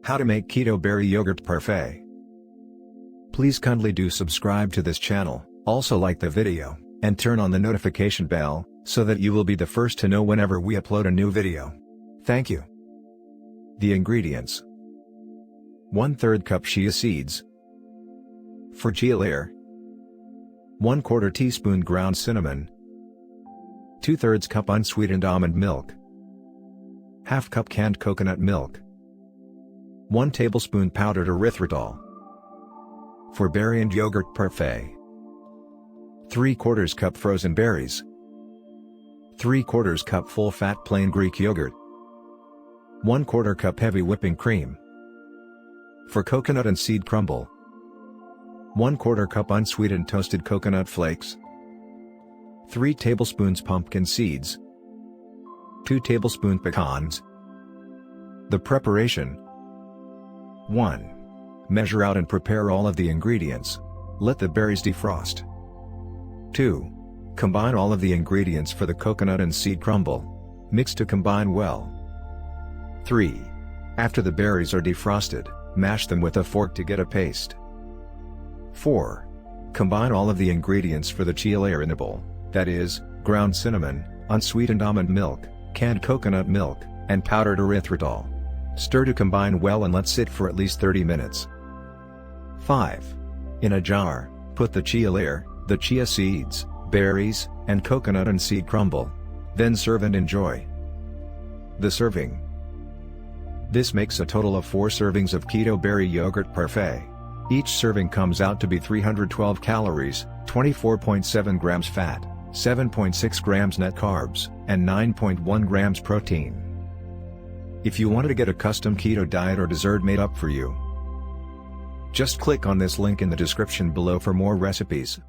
How to make Keto Berry Yogurt Parfait. Please kindly do subscribe to this channel, also like the video, and turn on the notification bell, so that you will be the first to know whenever we upload a new video. Thank you. The ingredients: 1/3 cup chia seeds. For Chia Layer, 1/4 teaspoon ground cinnamon, 2/3 cup unsweetened almond milk, 1/2 cup canned coconut milk, 1 tablespoon powdered erythritol. For berry and yogurt parfait, 3/4 cup frozen berries, 3/4 cup full-fat plain Greek yogurt, 1/4 cup heavy whipping cream. For coconut and seed crumble, 1/4 cup unsweetened toasted coconut flakes, 3 tablespoons pumpkin seeds, 2 tablespoons pecans. The preparation: 1. Measure out and prepare all of the ingredients. Let the berries defrost. 2. Combine all of the ingredients for the coconut and seed crumble. Mix to combine well. 3. After the berries are defrosted, mash them with a fork to get a paste. 4. Combine all of the ingredients for the Chia Layer in a bowl, that is, ground cinnamon, unsweetened almond milk, canned coconut milk, and powdered erythritol. Stir to combine well and let sit for at least 30 minutes. 5. In a jar, put the Chia Layer, the chia seeds, berries, and coconut and seed crumble. Then serve and enjoy. The serving. This makes a total of 4 servings of Keto Berry Yogurt Parfait. Each serving comes out to be 312 calories, 24.7 grams fat, 7.6 grams net carbs, and 9.1 grams protein. If you wanted to get a custom keto diet or dessert made up for you, just click on this link in the description below for more recipes.